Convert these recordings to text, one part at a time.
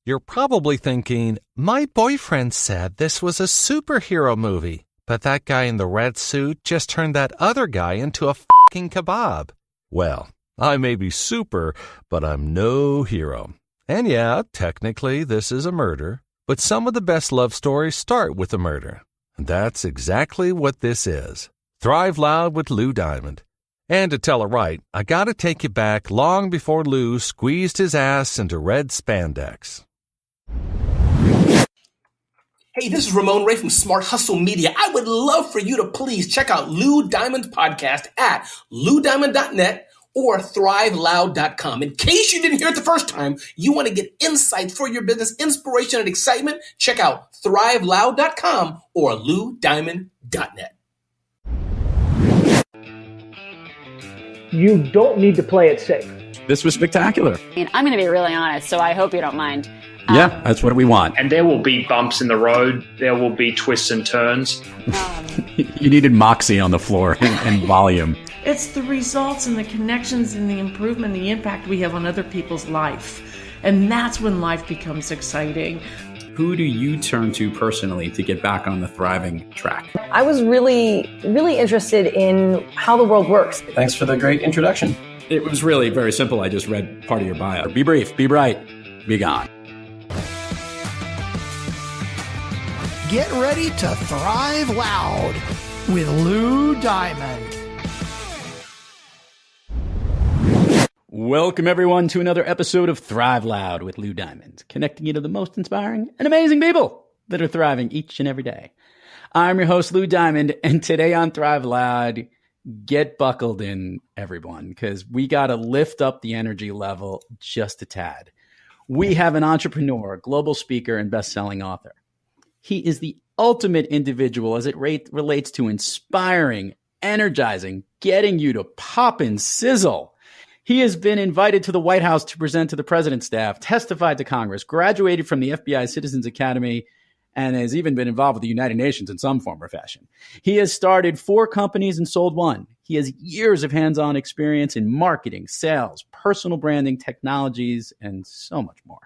You're probably thinking, my boyfriend said this was a superhero movie, but that guy in the red suit just turned that other guy into a fucking kebab. Well, I may be super, but I'm no hero. And yeah, technically this is a murder, but some of the best love stories start with a murder. And that's exactly what this is. Thrive Loud with Lou Diamond. And to tell it right, I gotta take you back long before Lou squeezed his ass into red spandex. Hey, this is Ramon Ray from Smart Hustle Media. I would love for you to please check out Lou Diamond's podcast at loudiamond.net or thriveloud.com. In case you didn't hear it the first time, you want to get insights for your business, inspiration, and excitement, check out thriveloud.com or loudiamond.net. You don't need to play it safe. This was spectacular. And I'm going to be really honest, so I hope you don't mind. Yeah, that's what we want. And there will be bumps in the road. There will be twists and turns. You needed moxie on the floor and volume. It's the results and the connections and the improvement and the impact we have on other people's life. And that's when life becomes exciting. Who do you turn to personally to get back on the thriving track? I was really interested in how the world works. Thanks for the great introduction. It was really very simple. I just read part of your bio. Be brief, be bright, be gone. Get ready to thrive loud with Lou Diamond. Welcome, everyone, to another episode of Thrive Loud with Lou Diamond, connecting you to the most inspiring and amazing people that are thriving each and every day. I'm your host, Lou Diamond, and today on Thrive Loud, get buckled in, everyone, because we got to lift up the energy level just a tad. We have an entrepreneur, global speaker, and best-selling author. He is the ultimate individual as it relates to inspiring, energizing, getting you to pop and sizzle. He has been invited to the White House to present to the president's staff, testified to Congress, graduated from the FBI Citizens Academy, and has even been involved with the United Nations in some form or fashion. He has started 4 companies and sold 1. He has years of hands-on experience in marketing, sales, personal branding, technologies, and so much more.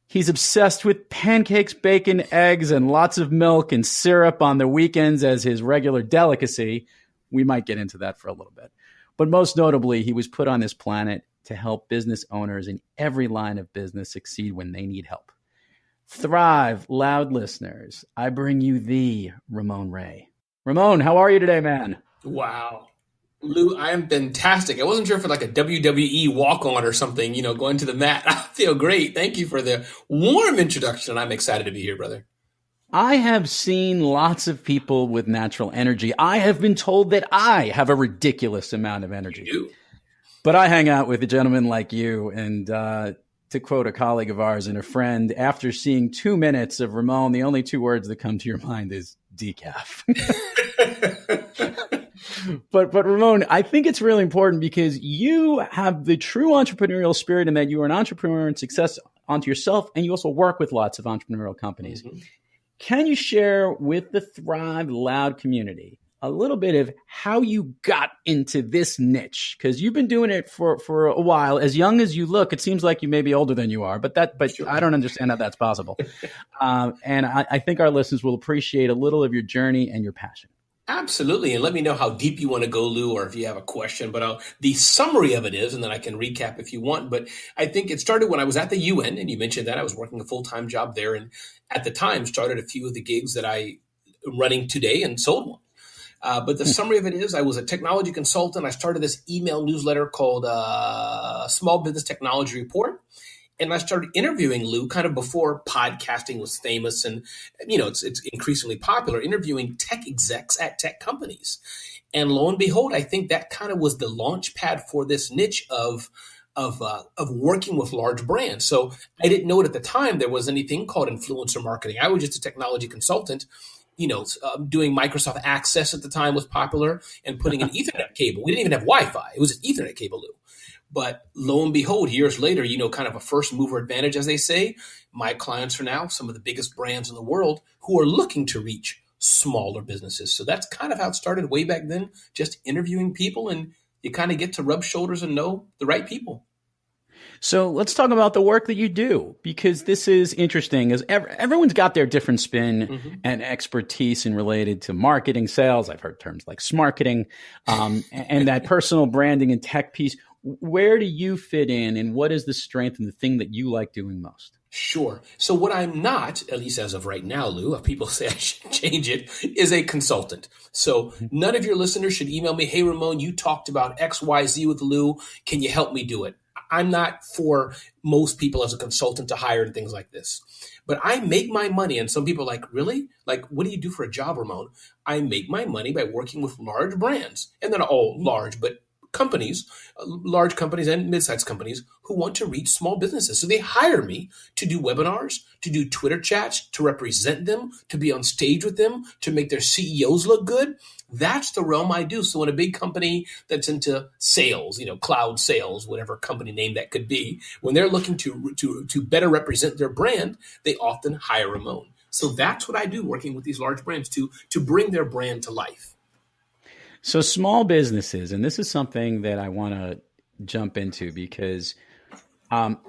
He's obsessed with pancakes, bacon, eggs, and lots of milk and syrup on the weekends as his regular delicacy. We might get into that for a little bit. But most notably, he was put on this planet to help business owners in every line of business succeed when they need help. Thrive, loud listeners. I bring you the Ramon Ray. Ramon, how are you today, man? Wow. Lou, I am fantastic. I wasn't sure for like a WWE walk-on or something, going to the mat. I feel great. Thank you for the warm introduction. I'm excited to be here, brother. I have seen lots of people with natural energy. I have been told that I have a ridiculous amount of energy. You do. But I hang out with a gentleman like you. And to quote a colleague of ours and a friend, after seeing 2 minutes of Ramon, the only 2 words that come to your mind is decaf. But Ramon, I think it's really important because you have the true entrepreneurial spirit in that you are an entrepreneur and success onto yourself, and you also work with lots of entrepreneurial companies. Mm-hmm. Can you share with the Thrive Loud community a little bit of how you got into this niche? Because you've been doing it for a while. As young as you look, it seems like you may be older than you are, but sure. I don't understand how that's possible. And I think our listeners will appreciate a little of your journey and your passion. Absolutely. And let me know how deep you want to go, Lou, or if you have a question. But the summary of it is, and then I can recap if you want. But I think it started when I was at the UN, and you mentioned that I was working a full-time job there. And at the time, started a few of the gigs that I am running today and sold one. But the summary of it is I was a technology consultant. I started this email newsletter called Small Business Technology Report. And I started interviewing Lou kind of before podcasting was famous and, it's increasingly popular, interviewing tech execs at tech companies. And lo and behold, I think that kind of was the launch pad for this niche of working with large brands. So I didn't know it at the time there was anything called influencer marketing. I was just a technology consultant, doing Microsoft Access at the time was popular and putting an Ethernet cable. We didn't even have Wi-Fi. It was an Ethernet cable, Lou. But lo and behold, years later, kind of a first mover advantage, as they say, my clients are now some of the biggest brands in the world who are looking to reach smaller businesses. So that's kind of how it started way back then, just interviewing people, and you kind of get to rub shoulders and know the right people. So let's talk about the work that you do, because this is interesting. As everyone's got their different spin and expertise in related to marketing, sales. I've heard terms like smarketing, and that personal branding and tech piece. Where do you fit in, and what is the strength and the thing that you like doing most? Sure. So what I'm not, at least as of right now, Lou, if people say I should change it, is a consultant. So none of your listeners should email me, hey, Ramon, you talked about XYZ with Lou. Can you help me do it? I'm not for most people as a consultant to hire and things like this. But I make my money, and some people are like, really? Like, what do you do for a job, Ramon? I make my money by working with large brands. And they're not all large, but companies, large companies and mid-sized companies who want to reach small businesses. So they hire me to do webinars, to do Twitter chats, to represent them, to be on stage with them, to make their CEOs look good. That's the realm I do. So when a big company that's into sales, cloud sales, whatever company name that could be, when they're looking to better represent their brand, they often hire Ramon. So that's what I do, working with these large brands to bring their brand to life. So small businesses, and this is something that I want to jump into because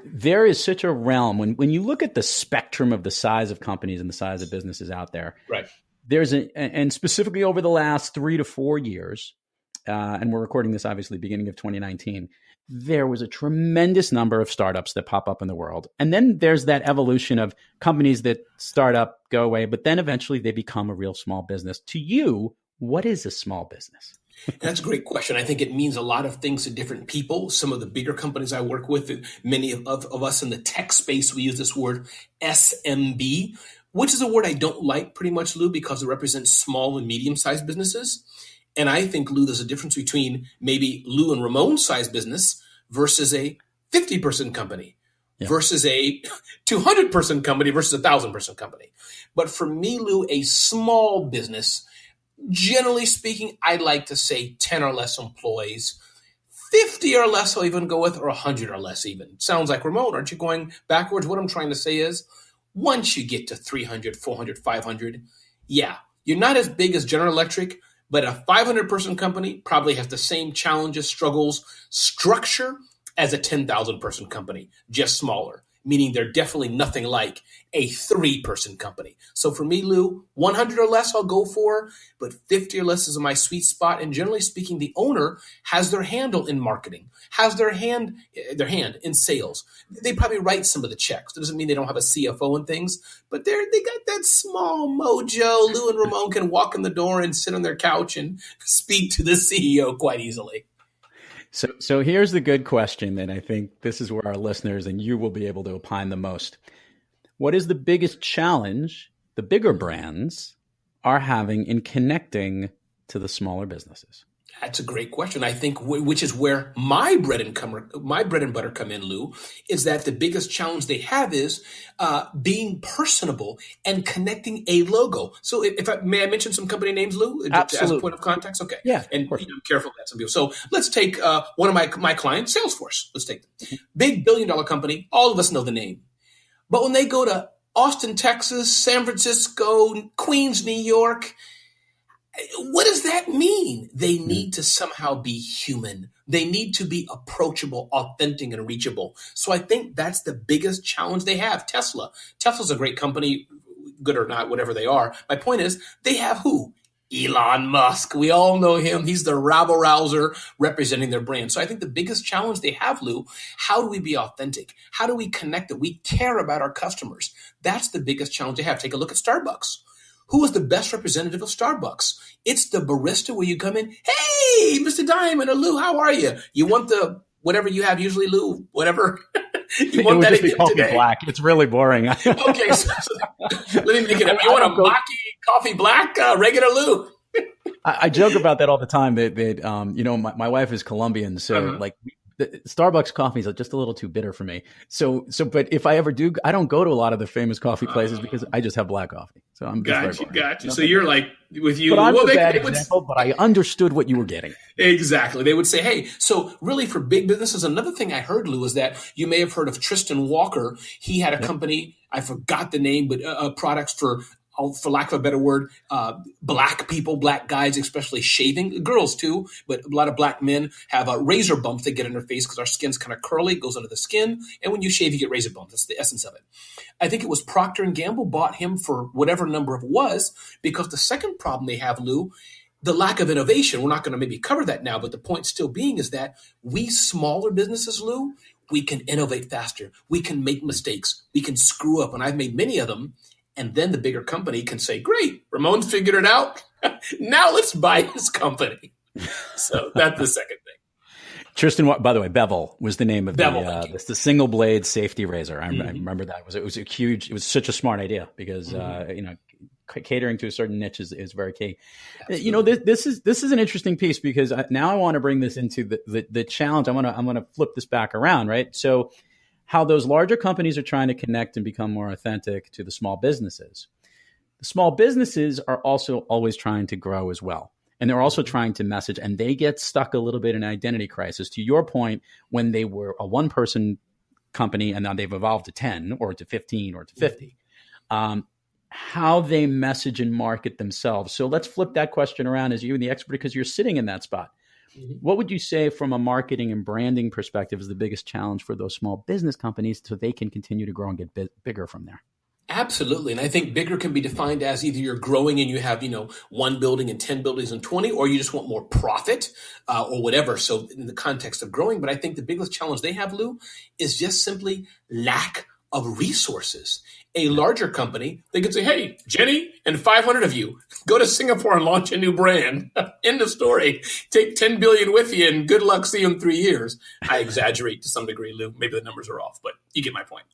there is such a realm. When you look at the spectrum of the size of companies and the size of businesses out there, right? There's and specifically over the last 3 to 4 years, and we're recording this obviously beginning of 2019, there was a tremendous number of startups that pop up in the world. And then there's that evolution of companies that start up, go away, but then eventually they become a real small business. To you, what is a small business? That's a great question. I think it means a lot of things to different people. Some of the bigger companies I work with, many of us in the tech space, we use this word SMB, which is a word I don't like pretty much, Lou, because it represents small and medium-sized businesses. And I think, Lou, there's a difference between maybe Lou and Ramon's size business versus a 50-person company. Yeah. Versus a 200-person company versus a 1,000-person company. But for me, Lou, a small business, generally speaking, I'd like to say 10 or less employees. 50 or less I'll even go with, or 100 or less even. Sounds like, Ramon, aren't you going backwards? What I'm trying to say is, once you get to 300, 400, 500, yeah, you're not as big as General Electric, but a 500-person company probably has the same challenges, struggles, structure as a 10,000-person company, just smaller, meaning they're definitely nothing like a 3-person company. So for me, Lou, 100 or less I'll go for, but 50 or less is my sweet spot. And generally speaking, the owner has their handle in marketing, has their hand in sales. They probably write some of the checks. That doesn't mean they don't have a CFO and things, but they got that small mojo. Lou and Ramon can walk in the door and sit on their couch and speak to the CEO quite easily. So here's the good question that I think this is where our listeners and you will be able to opine the most. What is the biggest challenge the bigger brands are having in connecting to the smaller businesses? That's a great question. I think which is where my bread and butter come in, Lou, is that the biggest challenge they have is being personable and connecting a logo. So may I mention some company names, Lou? Absolutely. As a point of context? Okay. Yeah. And I'm careful with that, some people. So let's take one of my clients, Salesforce. Let's take them. Big billion-dollar company. All of us know the name. But when they go to Austin, Texas, San Francisco, Queens, New York, what does that mean? They need to somehow be human. They need to be approachable, authentic, and reachable. So I think that's the biggest challenge they have. Tesla's a great company, good or not, whatever they are. My point is, they have who? Elon Musk. We all know him. He's the rabble-rouser representing their brand. So I think the biggest challenge they have, Lou, how do we be authentic? How do we connect it? We care about our customers. That's the biggest challenge they have. Take a look at Starbucks. Who is the best representative of Starbucks? It's the barista where you come in, hey, Mr. Diamond or Lou, how are you? You want the whatever you have usually, Lou, whatever. You want that again today? Black. It's really boring. Okay, so let me make it up. You want a Maki coffee black, regular Lou? I joke about that all the time. That my wife is Colombian, so the Starbucks coffee is just a little too bitter for me. But if I ever do, I don't go to a lot of the famous coffee places because I just have black coffee. So I'm just got you. So you're like with you. But I'm a bad example, but I understood what you were getting. Exactly. They would say, hey, so really for big businesses, another thing I heard, Lou, is that you may have heard of Tristan Walker. He had a company, I forgot the name, but products for for lack of a better word, black people, black guys, especially shaving, girls too, but a lot of black men have razor bumps that get in their face because our skin's kind of curly, it goes under the skin. And when you shave, you get razor bumps. That's the essence of it. I think it was Procter & Gamble bought him for whatever number it was, because the second problem they have, Lou, the lack of innovation. We're not going to maybe cover that now, but the point still being is that we smaller businesses, Lou, we can innovate faster. We can make mistakes. We can screw up. And I've made many of them. And then the bigger company can say, great, Ramon's figured it out. Now let's buy his company. So that's the second thing. Tristan, by the way, Bevel was the name of the single blade safety razor. I remember that. It was such a smart idea because, catering to a certain niche is very key. Absolutely. This is an interesting piece because now I want to bring this into the challenge. I'm going to flip this back around, right? So how those larger companies are trying to connect and become more authentic to the small businesses. The small businesses are also always trying to grow as well. And they're also trying to message, and they get stuck a little bit in identity crisis. To your point, when they were a one-person company and now they've evolved to 10 or to 15 or to 50, how they message and market themselves. So let's flip that question around as you and the expert, because you're sitting in that spot. What would you say from a marketing and branding perspective is the biggest challenge for those small business companies so they can continue to grow and get bigger from there? Absolutely. And I think bigger can be defined as either you're growing and you have, 1 building and 10 buildings and 20, or you just want more profit or whatever. So in the context of growing, but I think the biggest challenge they have, Lou, is just simply lack of resources. A larger company, they could say, hey, Jenny and 500 of you, go to Singapore and launch a new brand. End of story. Take 10 billion with you and good luck. See you in 3 years. I exaggerate to some degree, Lou. Maybe the numbers are off, but you get my point.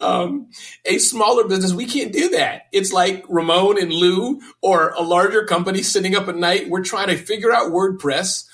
A smaller business, we can't do that. It's like Ramon and Lou or a larger company sitting up at night. We're trying to figure out WordPress,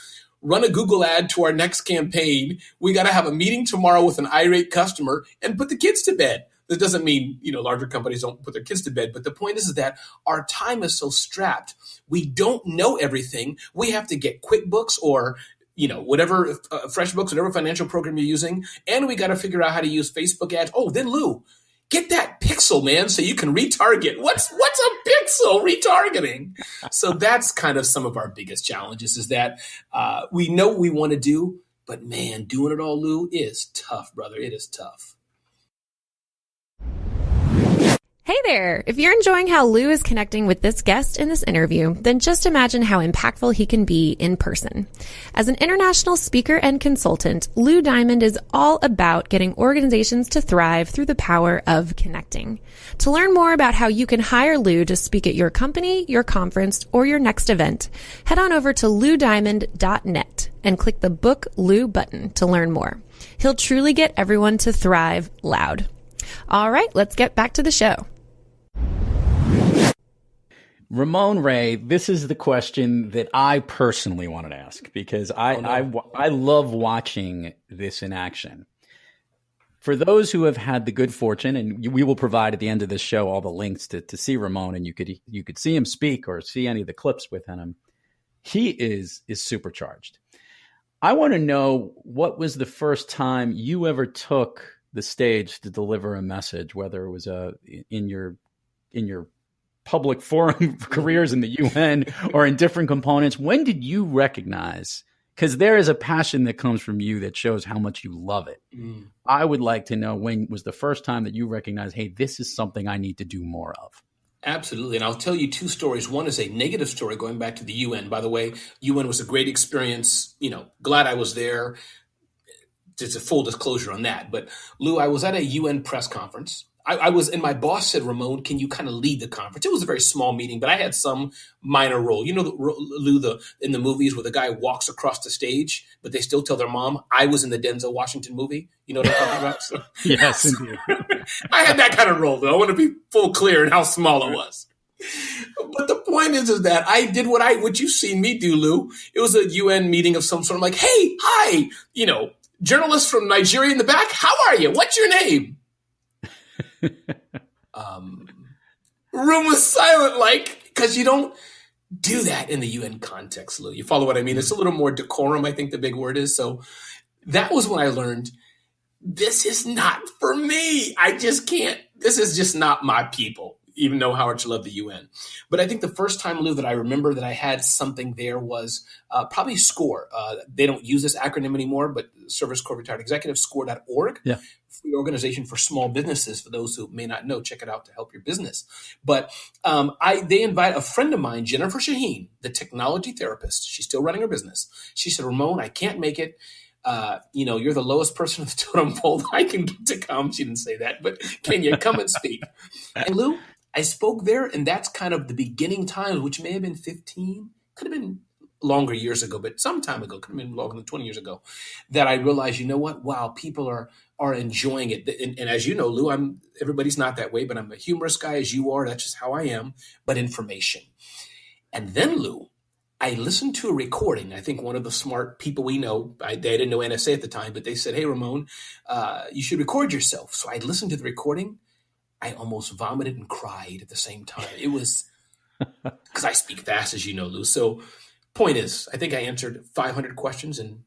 run a Google ad to our next campaign. We got to have a meeting tomorrow with an irate customer and put the kids to bed. That doesn't mean, larger companies don't put their kids to bed. But the point is that our time is so strapped. We don't know everything. We have to get QuickBooks or, whatever, FreshBooks, whatever financial program you're using. And we got to figure out how to use Facebook ads. Oh, then Lou, get that pixel, man, so you can retarget. What's a pixel retargeting? So that's kind of some of our biggest challenges is that we know what we want to do, but man, doing it all, Lou, is tough, brother. It is tough. Hey there! If you're enjoying how Lou is connecting with this guest in this interview, then just imagine how impactful he can be in person. As an international speaker and consultant, Lou Diamond is all about getting organizations to thrive through the power of connecting. To learn more about how you can hire Lou to speak at your company, your conference, or your next event, head on over to loudiamond.net and click the Book Lou button to learn more. He'll truly get everyone to thrive loud. All right, let's get back to the show. Ramon Ray, this is the question that I personally wanted to ask because I love watching this in action. For those who have had the good fortune, and we will provide at the end of this show all the links to see Ramon, and you could see him speak or see any of the clips with him. He is supercharged. I want to know, what was the first time you ever took the stage to deliver a message, whether it was in your public forum careers in the UN or in different components? When did you recognize, because there is a passion that comes from you that shows how much you love it. I would like to know, when was the first time that you recognized, hey, this is something I need to do more of? Absolutely. And I'll tell you 2 stories. One is a negative story going back to the UN. By the way, UN was a great experience. Glad I was there. Just a full disclosure on that. But Lou, I was at a UN press conference. I was, and my boss said, Ramon, can you kind of lead the conference? It was a very small meeting, but I had some minor role. Lou, in the movies where the guy walks across the stage, but they still tell their mom, I was in the Denzel Washington movie. You know what I'm talking about? So, yes, indeed. I had that kind of role, though. I want to be full clear in how small it was. But the point is that I did what you've seen me do, Lou. It was a UN meeting of some sort. I'm like, hey, hi, journalist from Nigeria in the back. How are you? What's your name? Room was silent, because you don't do that in the UN context, Lou. You follow what I mean? It's a little more decorum, I think the big word is. So that was when I learned, this is not for me. I just can't. This is just not my people. even know how much I love the UN. But I think the first time, Lou, that I remember that I had something there was probably SCORE. They don't use this acronym anymore, but Service Corps Retired Executive, SCORE.org. Yeah. Free organization for small businesses. For those who may not know, check it out to help your business. But they invite a friend of mine, Jennifer Shaheen, the technology therapist. She's still running her business. She said, Ramon, I can't make it. You're the lowest person on the totem pole I can get to come. She didn't say that, but can you come and speak? And Lou, I spoke there, and that's kind of the beginning times, which may have been 15, could have been longer years ago, but some time ago, could have been longer than 20 years ago, that I realized, you know what? Wow, people are enjoying it. And as you know, Lou, everybody's not that way, but I'm a humorous guy as you are. That's just how I am, but information. And then, Lou, I listened to a recording. I think one of the smart people we know, they didn't know NSA at the time, but they said, hey, Ramon, you should record yourself. So I listened to the recording. I almost vomited and cried at the same time. It was because I speak fast, as you know, Lou. So point is, I think I answered 500 questions and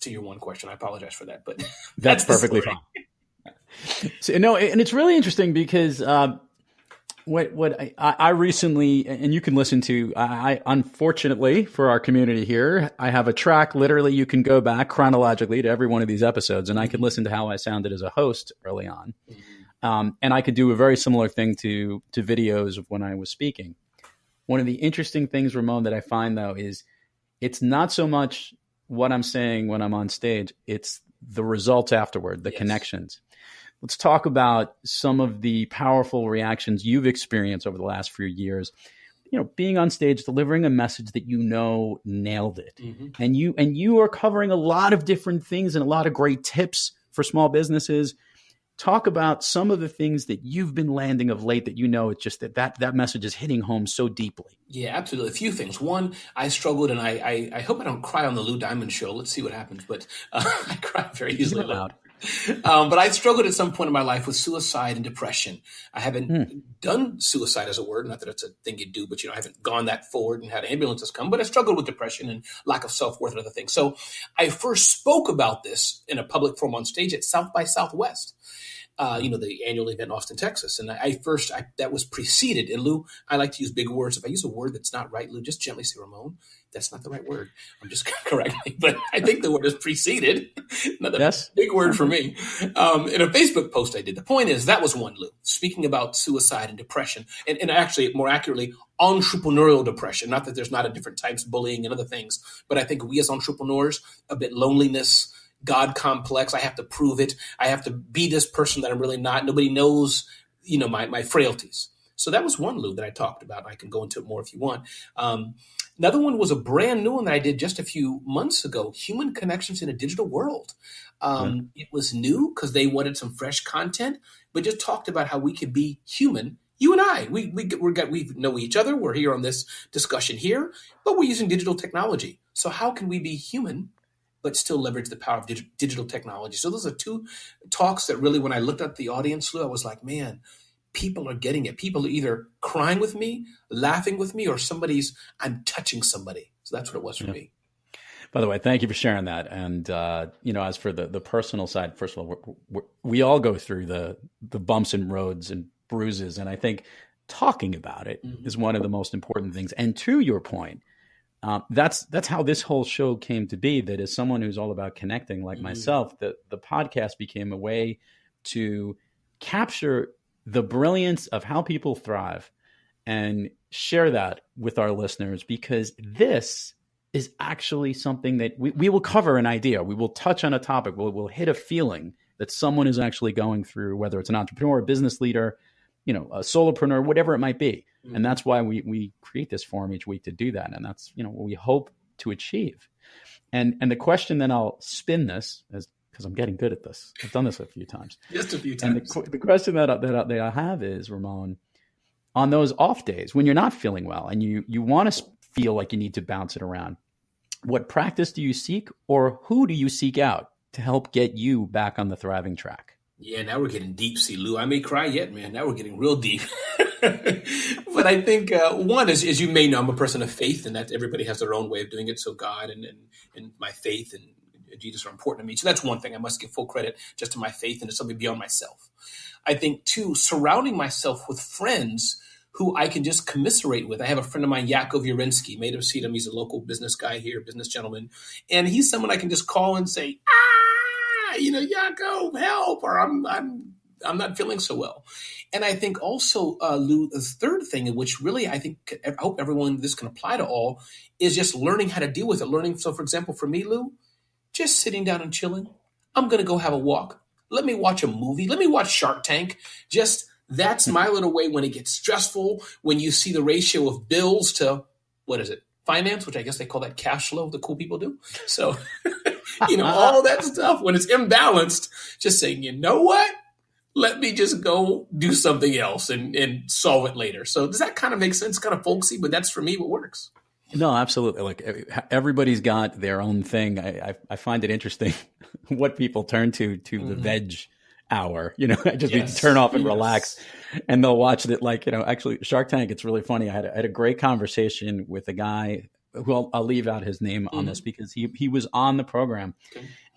to your one question. I apologize for that, but that's perfectly fine. So, and it's really interesting because what I recently, and you can listen to, I unfortunately for our community here, I have a track, literally you can go back chronologically to every one of these episodes and I can listen to how I sounded as a host early on. And I could do a very similar thing to videos of when I was speaking. One of the interesting things, Ramon, that I find though, is it's not so much what I'm saying when I'm on stage, it's the results afterward, the connections. Let's talk about some of the powerful reactions you've experienced over the last few years. Being on stage, delivering a message that nailed it. Mm-hmm. And you are covering a lot of different things and a lot of great tips for small businesses. Talk about some of the things that you've been landing of late that it's just that message is hitting home so deeply. Yeah, absolutely. A few things. One, I struggled, and I hope I don't cry on the Lou Diamond show. Let's see what happens. But I cry very easily. Loud. But I struggled at some point in my life with suicide and depression. I haven't done suicide as a word, not that it's a thing you do, but I haven't gone that forward and had ambulances come, but I struggled with depression and lack of self-worth and other things. So I first spoke about this in a public forum on stage at South by Southwest. The annual event in Austin, Texas. And that was preceded. And Lou, I like to use big words. If I use a word that's not right, Lou, just gently say, Ramon, that's not the right word. I'm just correct me. But I think the word is preceded. Another big word for me. In a Facebook post I did. The point is, that was one, Lou, speaking about suicide and depression. And actually, more accurately, entrepreneurial depression. Not that there's not a different types, bullying and other things. But I think we as entrepreneurs, a bit loneliness, God complex. I have to prove it. I have to be this person that I'm really not. Nobody knows, my frailties. So that was one, Lou, that I talked about. I can go into it more if you want. Another one was a brand new one that I did just a few months ago, Human Connections in a Digital World. It was new because they wanted some fresh content, but just talked about how we could be human. You and I, we know each other. We're here on this discussion here, but we're using digital technology. So how can we be human but still leverage the power of digital technology? So those are two talks that really, when I looked at the audience, Lou, I was like, man, people are getting it. People are either crying with me, laughing with me, or I'm touching somebody. So that's what it was for me. By the way, thank you for sharing that. And, as for the personal side, first of all, we all go through the bumps and roads and bruises. And I think talking about it is one of the most important things. And to your point, that's how this whole show came to be. That as someone who's all about connecting, like myself, the podcast became a way to capture the brilliance of how people thrive and share that with our listeners, because this is actually something that we will cover an idea. We will touch on a topic. We'll hit a feeling that someone is actually going through, whether it's an entrepreneur, a business leader, a solopreneur, whatever it might be. And that's why we create this forum each week to do that. And that's, what we hope to achieve. And the question, then I'll spin this because I'm getting good at this. I've done this a few times. Just a few times. And the question that I have is, Ramon, on those off days when you're not feeling well and you want to feel like you need to bounce it around, what practice do you seek, or who do you seek out to help get you back on the thriving track? Yeah, now we're getting deep, see, Lou. I may cry yet, man. Now we're getting real deep. But I think one is, as you may know, I'm a person of faith, and that everybody has their own way of doing it. So God and my faith and Jesus are important to me. So that's one thing. I must give full credit just to my faith and to something beyond myself. I think, too, surrounding myself with friends who I can just commiserate with. I have a friend of mine, Yakov Urinsky, made him see him. He's a local business guy here, business gentleman. And he's someone I can just call and say, Yakov, help, or I'm not feeling so well. And I think also, Lou, the third thing, which really I hope everyone, this can apply to all, is just learning how to deal with it. So for example, for me, Lou, just sitting down and chilling. I'm going to go have a walk. Let me watch a movie. Let me watch Shark Tank. That's my little way when it gets stressful, when you see the ratio of bills to, finance, which I guess they call that cash flow, the cool people do. So, all that stuff, when it's imbalanced, just saying, you know what? Let me just go do something else and solve it later. So does that kind of make sense? Kind of folksy, but that's for me what works. No, absolutely. Like everybody's got their own thing. I find it interesting what people turn to the veg hour. I just need to turn off and relax, and they'll watch it. Actually, Shark Tank. It's really funny. I had a great conversation with a guy who I'll leave out his name on this because he was on the program,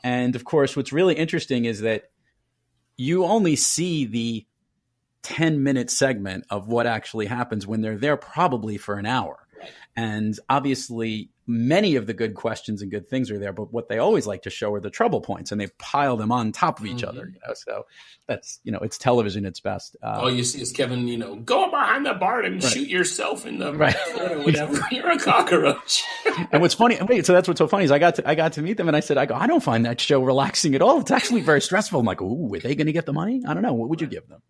and of course, what's really interesting is that you only see the 10-minute segment of what actually happens when they're there, probably for an hour. And obviously, many of the good questions and good things are there, but what they always like to show are the trouble points, and they pile them on top of each other. So that's it's television at its best. All you see is Kevin, go behind the bar and shoot yourself in the foot or whatever. You're a cockroach. And what's funny, so that's what's so funny is I got to meet them, and I said, I don't find that show relaxing at all. It's actually very stressful. I'm like, ooh, are they going to get the money? I don't know. What would you give them?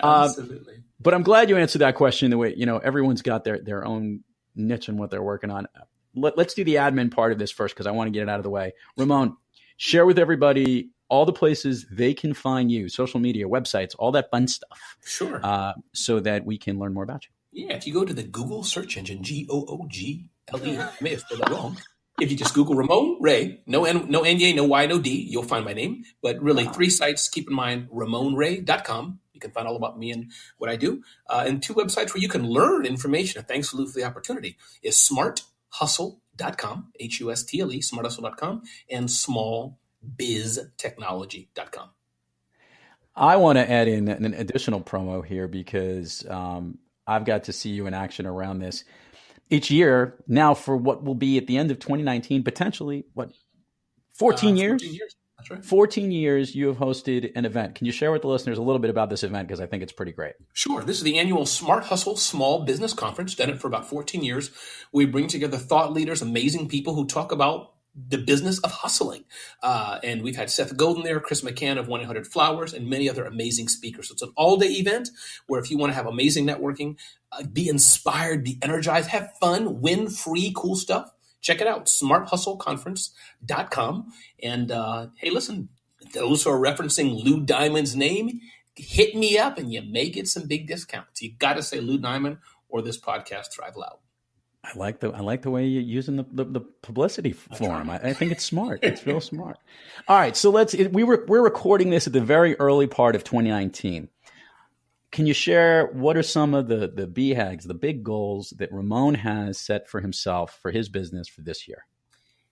Absolutely. But I'm glad you answered that question the way everyone's got their own niche and what they're working on. Let's do the admin part of this first because I want to get it out of the way. Ramon, share with everybody all the places they can find you, social media, websites, all that fun stuff. Sure. So that we can learn more about you. Yeah, if you go to the Google search engine, Google, I may have spelled that wrong. If you just Google Ramon Ray, no N-A, no Y, no D, you'll find my name. But really, 3 sites, keep in mind, RamonRay.com. You can find all about me and what I do. And 2 websites where you can learn information. Thanks, Lou, for the opportunity. Is smarthustle.com, Hustle, smarthustle.com, and smallbiztechnology.com. I want to add in an additional promo here because I've got to see you in action around this each year now for what will be at the end of 2019, potentially, 14 years? 14 years. That's right. 14 years you have hosted an event. Can you share with the listeners a little bit about this event? Because I think it's pretty great. Sure. This is the annual Smart Hustle Small Business Conference. Done it for about 14 years. We bring together thought leaders, amazing people who talk about the business of hustling. And we've had Seth Godin there, Chris McCann of 1-800-Flowers, and many other amazing speakers. So it's an all-day event where if you want to have amazing networking, be inspired, be energized, have fun, win free cool stuff, check it out, smarthustleconference.com. And hey, listen, those who are referencing Lou Diamond's name, hit me up and you may get some big discounts. You got to say Lou Diamond or this podcast, Thrive Loud. I like the way you're using the publicity form. I think it's smart. It's real smart. All right, so we're recording this at the very early part of 2019. Can you share what are some of the BHAGs, the big goals that Ramon has set for himself for his business for this year?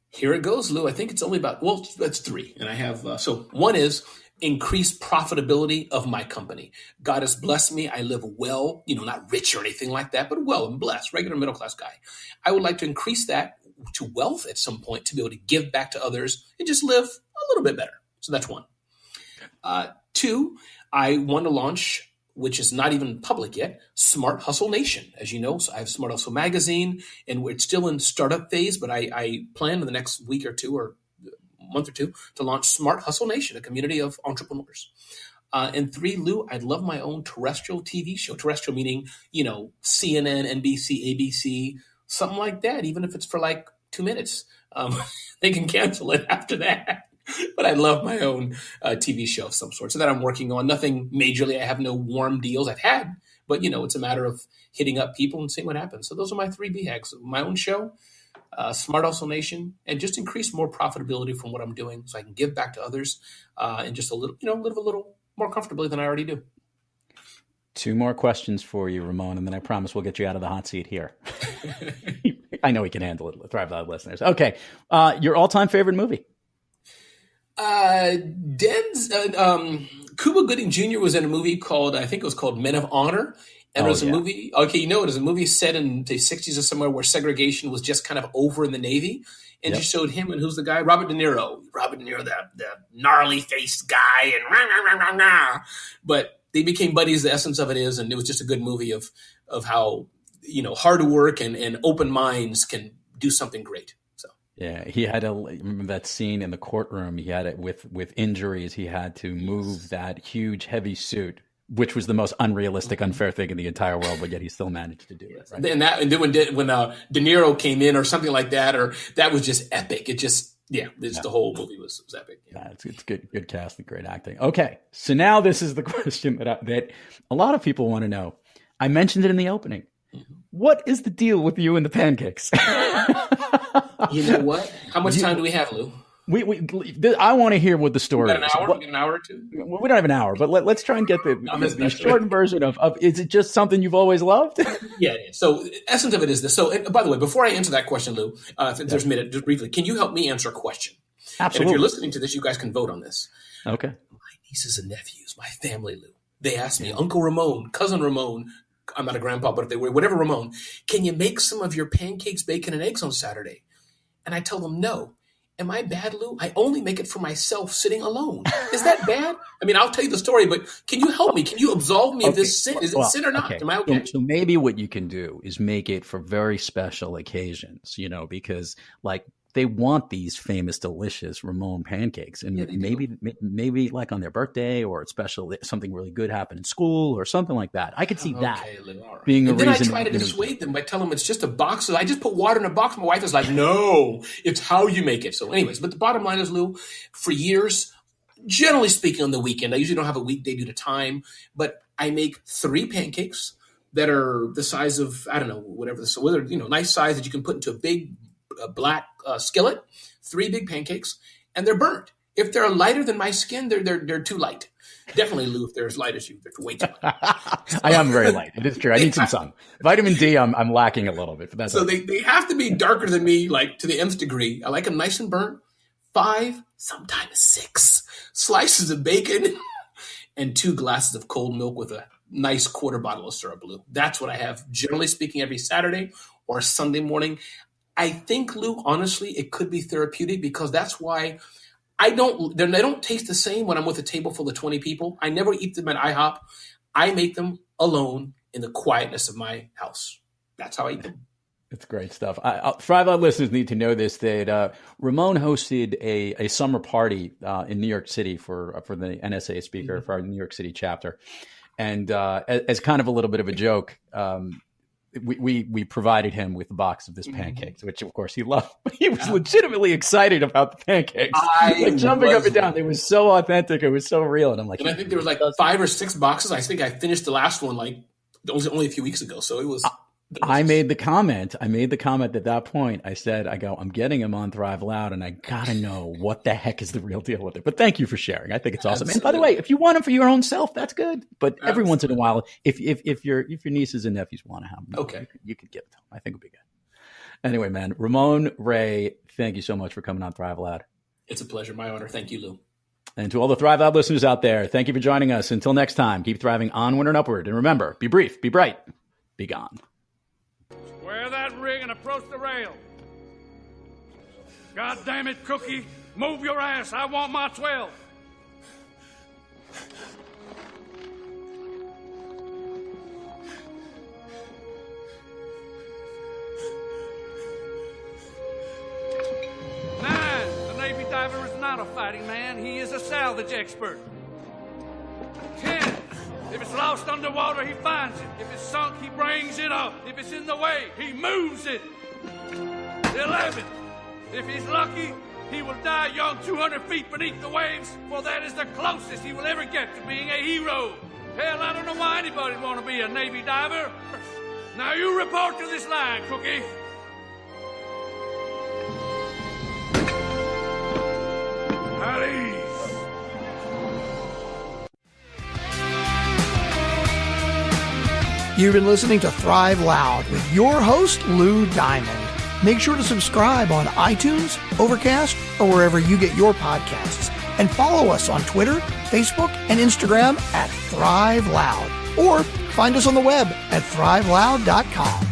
Here it goes, Lou. I think it's only that's 3, and I have so one is increase profitability of my company. God has blessed me. I live well, not rich or anything like that, but well and blessed, regular middle class guy. I would like to increase that to wealth at some point to be able to give back to others and just live a little bit better. So that's 1. 2, I want to launch, which is not even public yet, Smart Hustle Nation. As you know, so I have Smart Hustle Magazine, and it's still in startup phase, but I plan in the next week or 2 or month or 2 to launch Smart Hustle Nation, a community of entrepreneurs. And 3, Lou, I'd love my own terrestrial TV show. Terrestrial meaning, CNN, NBC, ABC, something like that, even if it's for 2 minutes. They can cancel it after that. But I love my own TV show of some sort. So that I'm working on. Nothing majorly. I have no warm deals. I've had, but it's a matter of hitting up people and seeing what happens. So those are my 3 BHAGs. My own show, Smart Hustle Nation, and just increase more profitability from what I'm doing so I can give back to others and just live a little more comfortably than I already do. 2 more questions for you, Ramon, and then I promise we'll get you out of the hot seat here. I know we can handle it, Thrive Loud listeners. Okay. Your all-time favorite movie? Cuba Gooding Jr. was in a movie called, I think it was called Men of Honor. And it was a movie, it was a movie set in the 60s or somewhere where segregation was just kind of over in the Navy. And just showed him, and who's the guy? Robert De Niro. The gnarly-faced guy. And rah, rah, rah, rah, rah. But they became buddies, the essence of it is, and it was just a good movie of how, hard work and open minds can do something great. So yeah, he had remember that scene in the courtroom. He had it with injuries. He had to move that huge, heavy suit, which was the most unrealistic, unfair thing in the entire world, but yet he still managed to do it. Right? And then when De Niro came in or something like that, or that was just epic. It just, the whole movie was epic. Yeah, it's good casting, great acting. Okay, so now this is the question that a lot of people want to know. I mentioned it in the opening. What is the deal with you and the pancakes? You know what? How much time do we have, Lou? I want to hear what the story is. We get an hour or two? We don't have an hour, but let's try and get the shortened version of, is it just something you've always loved? Yeah. So the essence of it is this. So, by the way, before I answer that question, Lou, there's a minute, just briefly, can you help me answer a question? Absolutely. And if you're listening to this, you guys can vote on this. Okay. My nieces and nephews, my family, Lou, they asked me, Uncle Ramon, Cousin Ramon, I'm not a grandpa, but if they were, whatever Ramon, can you make some of your pancakes, bacon, and eggs on Saturday? And I tell them no. Am I bad, Lou? I only make it for myself sitting alone. Is that bad? I mean, I'll tell you the story, but can you help me? Can you absolve me of this sin? Is it sin or not? Am I okay? So maybe what you can do is make it for very special occasions, because they want these famous, delicious Ramon pancakes. And maybe like on their birthday or it's special, something really good happened in school or something like that. I could see that being a reason. Then I try to dissuade them by telling them it's just a box. I just put water in a box. My wife is like, no, it's how you make it. So anyways, but the bottom line is, Lou, for years, generally speaking on the weekend, I usually don't have a weekday due to time, but I make 3 pancakes that are the size of, I don't know, whatever. So whether, nice size that you can put into a big black skillet, 3 big pancakes, and they're burnt. If they're lighter than my skin, they're too light. Definitely, Lou, if they're as light as you, they're way too light. I am very light. It is true. I need some sun. Vitamin D, I'm lacking a little bit. But that's so they have to be darker than me, like to the nth degree. I like them nice and burnt. 5, sometimes 6 slices of bacon and 2 glasses of cold milk with a nice quarter bottle of syrup, Lou. That's what I have, generally speaking, every Saturday or Sunday morning. I think, Lou, honestly, it could be therapeutic because that's why they don't taste the same when I'm with a table full of 20 people. I never eat them at IHOP. I make them alone in the quietness of my house. That's how I eat them. It's great stuff. Thrive Loud listeners need to know this, that Ramon hosted a summer party in New York City for the NSA speaker for our New York City chapter. And as kind of a little bit of a joke, we provided him with a box of this pancakes, which of course he loved. But he was legitimately excited about the pancakes, jumping up and down. They were so authentic. It was so real. And I'm like, and I think there was 5 or 6 boxes. I think I finished the last one only a few weeks ago. So it was. I made the comment at that point. I said, I'm getting him on Thrive Loud, and I gotta know what the heck is the real deal with it. But thank you for sharing. I think it's awesome. And by the way, if you want them for your own self, that's good. But every once in a while, if your nieces and nephews want to have them, you could give it to them. I think it'd be good. Anyway, man, Ramon Ray, thank you so much for coming on Thrive Loud. It's a pleasure. My honor. Thank you, Lou. And to all the Thrive Loud listeners out there, thank you for joining us. Until next time, keep thriving onward and upward. And remember, be brief, be bright, be gone. Square that rig and approach the rail. God damn it, Cookie. Move your ass. I want my 12. The Navy diver is not a fighting man. He is a salvage expert. 10. If it's lost underwater, he finds it. If it's sunk, he brings it up. If it's in the way, he moves it. 11. If he's lucky, he will die young 200 feet beneath the waves, for that is the closest he will ever get to being a hero. Hell, I don't know why anybody would want to be a Navy diver. Now you report to this line, Cookie. At ease. You've been listening to Thrive Loud with your host, Lou Diamond. Make sure to subscribe on iTunes, Overcast, or wherever you get your podcasts. And follow us on Twitter, Facebook, and Instagram at Thrive Loud. Or find us on the web at thriveloud.com.